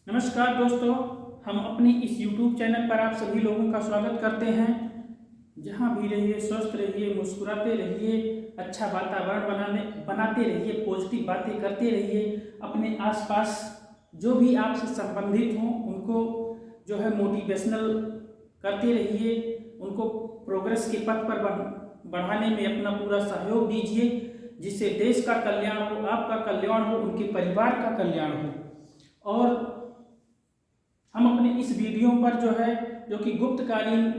नमस्कार दोस्तों, हम अपने इस YouTube चैनल पर आप सभी लोगों का स्वागत करते हैं। जहां भी रहिए स्वस्थ रहिए, मुस्कुराते रहिए, अच्छा वातावरण बनाते रहिए, पॉजिटिव बातें करते रहिए। अपने आसपास जो भी आपसे संबंधित हों उनको जो है मोटिवेशनल करते रहिए, उनको प्रोग्रेस के पथ पर बढ़ाने में अपना पूरा सहयोग दीजिए, जिससे देश का कल्याण हो, आपका कल्याण हो, उनके परिवार का कल्याण हो। और हम अपने इस वीडियो पर जो कि गुप्तकालीन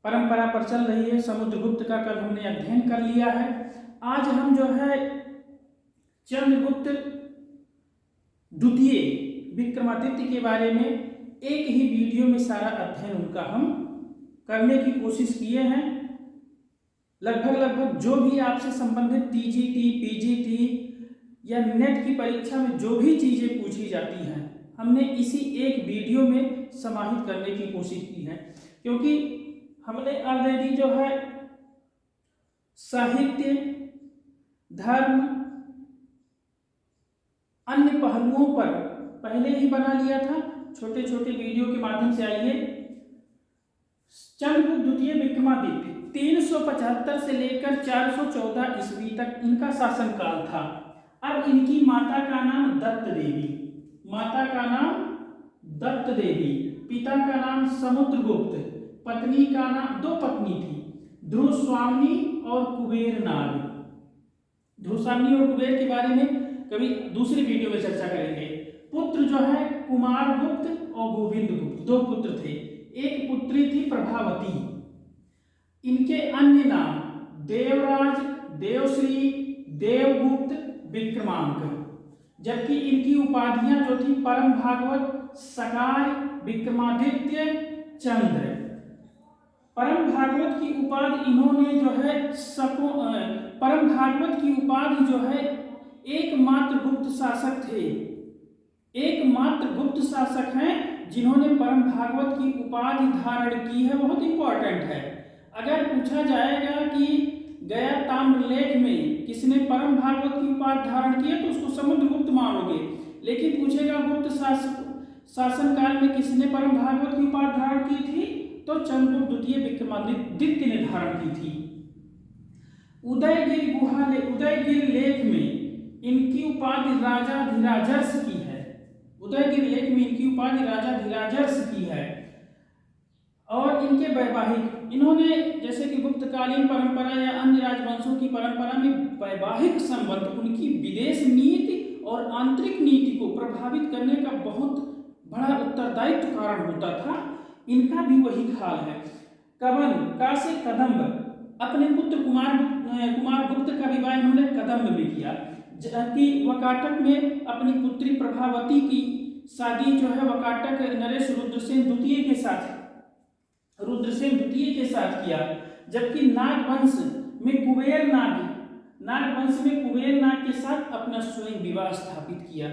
परंपरा पर चल रही है, समुद्रगुप्त का कल हमने अध्ययन कर लिया है। आज हम चंद्रगुप्त द्वितीय विक्रमादित्य के बारे में एक ही वीडियो में सारा अध्ययन उनका हम करने की कोशिश किए हैं। लगभग जो भी आपसे संबंधित टीजीटी, पीजीटी या नेट की परीक्षा में जो भी चीजें पूछी जाती हैं, हमने इसी एक वीडियो में समाहित करने की कोशिश की है, क्योंकि हमने ऑलरेडी साहित्य, धर्म, अन्य पहलुओं पर पहले ही बना लिया था छोटे छोटे वीडियो के माध्यम से। आइए, चंद्रगुप्त द्वितीय विक्रमादित्य 375 से लेकर 414 ईस्वी तक इनका शासनकाल था। अब इनकी माता का नाम दत्त देवी, माता का नाम दत्त देवी, पिता का नाम समुद्रगुप्त, पत्नी का नाम, दो पत्नी थी, ध्रुवस्वामिनी और कुबेरनाग। ध्रुवस्वामिनी और कुबेर के बारे में कभी दूसरी वीडियो में चर्चा करेंगे। पुत्र कुमारगुप्त और गोविंदगुप्त, दो पुत्र थे। एक पुत्री थी प्रभावती। इनके अन्य नाम देवराज, देवश्री, देवगुप्त, विक्रमांक, जबकि इनकी उपाधियां जो थी परम भागवत, सकार, विक्रमादित्य, चंद्र। परम भागवत की उपाधि इन्होंने परम भागवत की उपाधि एकमात्र गुप्त शासक थे, एकमात्र गुप्त शासक हैं जिन्होंने परम भागवत की उपाधि धारण की है। बहुत इंपॉर्टेंट है। अगर पूछा जाएगा कि गया ताम्रलेख में किसने परम भागवत की उपाधि धारण की है, तो उसको समुद्रगुप्त मानोगे। लेकिन पूछेगा गुप्त शासन काल में किसने परम भागवत की उपाधि धारण की थी, तो चंद्रगुप्त द्वितीय विक्रमादित्य ने धारण की थी। उदयगिरि लेख में इनकी उपाधि राजाधिराजर्ष की है। उदयगिरि लेख में इनकी उपाधि राजाधिराजर्ष की है। और इनके वैवाहिक, इन्होंने जैसे कि गुप्तकालीन परंपरा या अन्य राजवंशों की परंपरा में वैवाहिक संबंध उनकी विदेश नीति और आंतरिक नीति को प्रभावित करने का बहुत बड़ा उत्तरदायित्व कारण होता था। इनका भी वही हाल है। कवन का से कदम्ब, अपने पुत्र कुमारगुप्त का विवाह इन्होंने कदम्ब में किया, जबकि वकाटक में अपनी पुत्री प्रभावती की शादी वकाटक नरेश रुद्रसेन द्वितीय के साथ किया। जबकि नागवंश में कुबेर नाग के साथ अपना स्वयं विवाह स्थापित किया।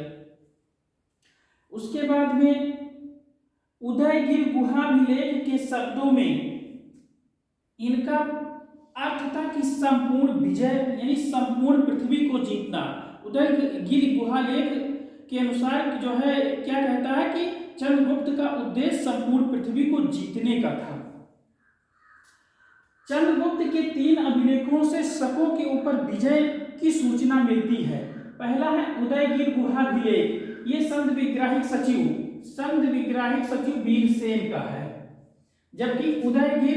उसके बाद में उदयगिरि गुहाभिलेख के शब्दों में इनका अर्थ था कि संपूर्ण विजय, यानी संपूर्ण पृथ्वी को जीतना। उदयगिरि गुहालेख के अनुसार क्या कहता है कि चंद्रगुप्त का उद्देश्य संपूर्ण पृथ्वी को जीतने का था। चंद्रगुप्त के 3 अभिलेखों से शकों के ऊपर विजय की सूचना मिलती है। पहला है उदयगिरि गुहाभिलेख, ये संत विग्राहिक सचिव वीरसेन का है। जबकि उदयगिरि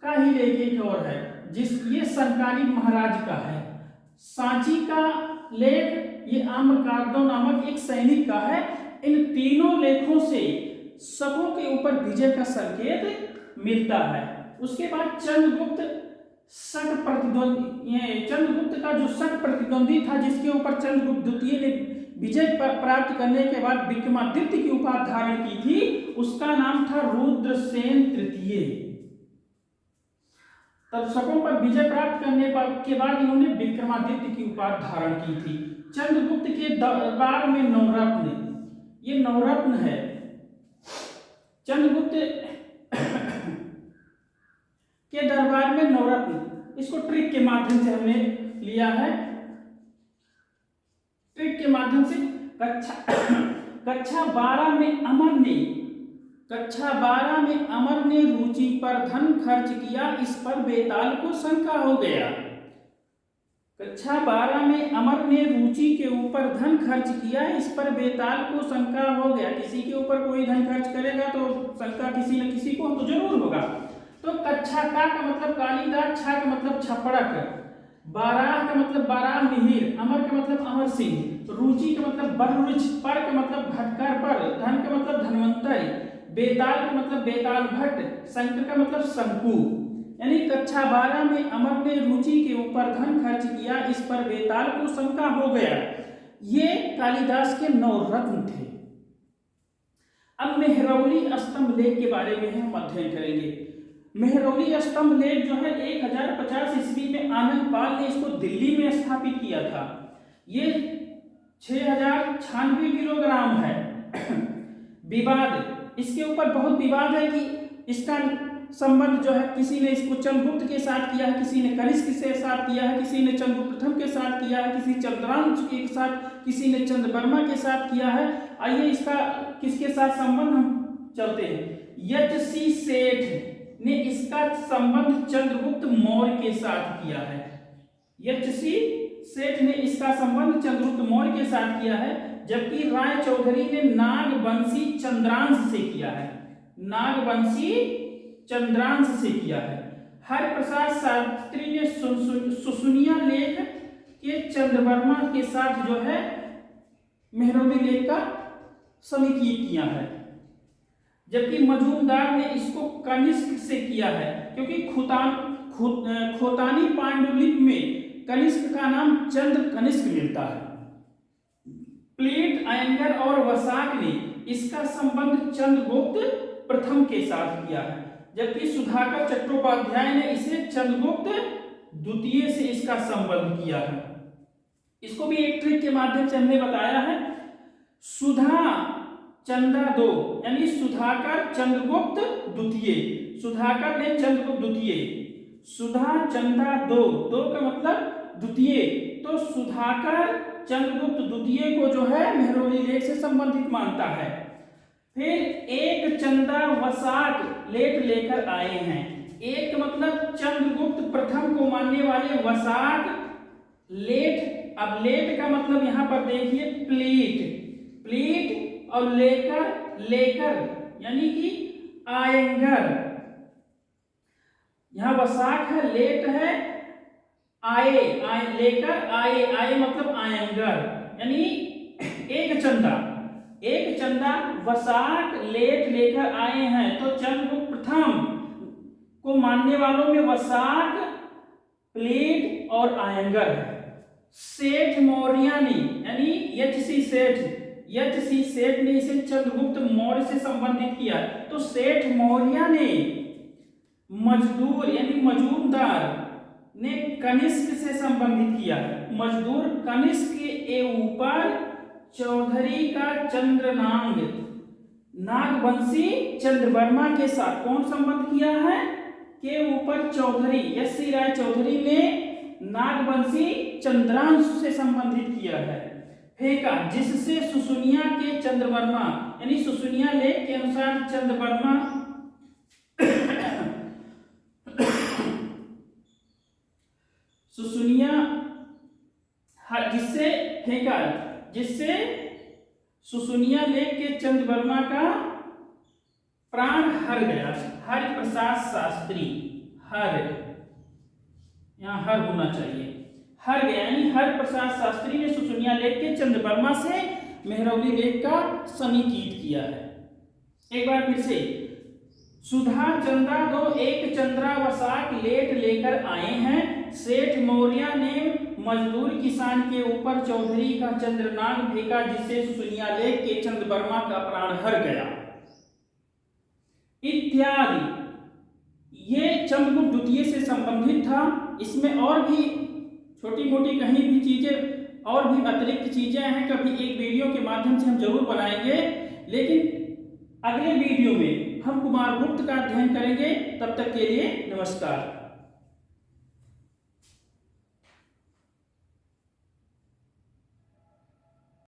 का ही लेख एक और है, ये संकाली महाराज का है। सांची का लेख ये आम्रकार्दो नामक एक सैनिक का है। इन तीनों लेखों से शकों के ऊपर विजय का संकेत मिलता है। उसके बाद चंद्रगुप्त का जो शक प्रतिद्वंदी था, जिसके ऊपर चंद्रगुप्त द्वितीय ने विजय प्राप्त करने के बाद विक्रमादित्य की उपाधि धारण की थी, उसका नाम था रुद्रसेन तृतीय। तब शकों पर विजय प्राप्त करने के बाद इन्होंने विक्रमादित्य की उपाधि धारण की थी। चंद्रगुप्त के दरबार में नवरत्न, ये नवरत्न है। चंद्रगुप्त के दरबार में नवरत्न, इसको ट्रिक के माध्यम से हमने लिया है। ट्रिक के माध्यम से कक्षा 12 में अमर ने रुचि पर धन खर्च किया, इस पर बेताल को शंका हो गया। कक्षा 12 में अमर ने रुचि के ऊपर धन खर्च किया, इस पर बेताल को शंका हो गया। किसी के ऊपर कोई धन खर्च करेगा तो शंका किसी न किसी को तो जरूर होगा। तो कक्षा का मतलब कालिदास, छा का मतलब छपड़क, बाराह का मतलब बाराह मिहिर, अमर का मतलब अमर सिंह, रुचि का मतलब बररुच, पर का मतलब घटकर पर, धन का मतलब धनवंतरी, बेताल का मतलब बेताल भट्ट, शंकर का मतलब शंकु। यानी कक्षा 12 में अमर ने रुचि के ऊपर धन खर्च किया, इस पर बेताल को शंका हो गया। ये कालिदास के नवरत्न थे। अब मेहरौली स्तंभ लेख के बारे में हम अध्ययन करेंगे। मेहरौली स्तंभ लेख जो है 1050 ईस्वी में आनंद पाल ने इसको दिल्ली में स्थापित किया था। ये 6096 किलोग्राम है। विवाद, इसके ऊपर बहुत विवाद है कि इसका संबंध जो है, किसी ने इसको चंद्रगुप्त के साथ किया है, किसी ने कनिष्क के साथ किया है, किसी ने चंद्रगुप्त प्रथम के साथ किया है, किसी चंद्रांश के साथ, किसी ने चंद्रवर्मा के साथ किया है। आइए इसका किसके साथ संबंध हम चलते हैं। यचसी सेठ ने इसका संबंध चंद्रगुप्त मौर्य के साथ किया है। यचसी सेठ ने इसका संबंध चंद्रगुप्त मौर्य के साथ किया है, जबकि राय चौधरी ने नागवंशी चंद्रांश से किया है। नागवंशी चंद्रांश से किया है। हरिप्रसाद शास्त्री ने सुसुनिया लेख के चंद्रवर्मा के साथ जो है मेहरौली लेख का समीकीत किया है, जबकि मजूमदार ने इसको कनिष्क से किया है, क्योंकि खोतानी पांडुलिपि में कनिष्क का नाम चंद्र कनिष्क मिलता है। प्लेट, अयंगर और वसाक ने इसका संबंध चंद्रगुप्त प्रथम के साथ किया है, जबकि सुधाकर चट्टोपाध्याय ने इसे चंद्रगुप्त द्वितीय से इसका संबंध किया है। इसको भी एक ट्रिक के माध्यम से हमने बताया है। सुधा चंदा दो, यानी सुधाकर चंद्रगुप्त द्वितीय, सुधाकर ने चंद्रगुप्त द्वितीय, सुधा चंदा दो, दो का मतलब द्वितीय, तो सुधाकर चंद्रगुप्त द्वितीय को जो है मेहरौली लेख से संबंधित मानता है। फिर एक चंदा वसाक लेट लेकर आए हैं। एक मतलब चंद्रगुप्त प्रथम को मानने वाले वसाक लेट। अब लेट का मतलब यहां पर देखिए प्लीट, प्लीट और लेकर यानी कि आयंगर। यहां वसाक है, लेट है, आए लेकर आए मतलब आयंगर, यानी एक चंदा वसाक लेट लेकर आए हैं। तो चंद्रगुप्त प्रथम को मानने वालों में वसाक, प्लेट और आयंगर है। सेठ मौर्य ने, यानी यचसी सेठ ने इसे चंद्रगुप्त मौर्य से संबंधित किया। तो सेठ मौर्य ने मजदूर यानी मजूमदार ने कनिष्क से संबंधित किया। मजदूर कनिष्क के ऊपर चौधरी का चंद्रनांग नागवंशी चंद्रवर्मा के साथ कौन संबंध किया है, के ऊपर चौधरी एस.सी. राय चौधरी ने नागवंशी चंद्रांश से संबंधित किया है। फेंका, जिससे सुसुनिया के चंद्रवर्मा, यानी सुसुनिया लेख के अनुसार चंद्रवर्मा सुसुनिया जिससे फेंका, जिससे सुसुनिया लेख के चंद्रवर्मा का प्राण हर गया। हरिप्रसाद शास्त्री, हर यहां हर होना चाहिए, हर गया, यानी हरिप्रसाद शास्त्री ने सुसुनिया लेख के चंद्रवर्मा से मेहरौली लेख का समीकीत किया है। एक बार फिर से, सुधा चंदा दो एक चंद्रा वसाक लेट लेकर आए हैं। सेठ मौर्य ने मजदूर किसान के ऊपर चौधरी का चंद्रनाग फेंका, जिससे सुसुनिया लेख के चंद्रवर्मा का प्राण हर गया इत्यादि। ये चंद्रगुप्त द्वितीय से संबंधित था। इसमें और भी छोटी मोटी कहीं भी चीजें और भी अतिरिक्त चीजें हैं, कभी एक वीडियो के माध्यम से हम जरूर बनाएंगे। लेकिन अगले वीडियो में हम कुमारगुप्त का अध्ययन करेंगे। तब तक के लिए नमस्कार।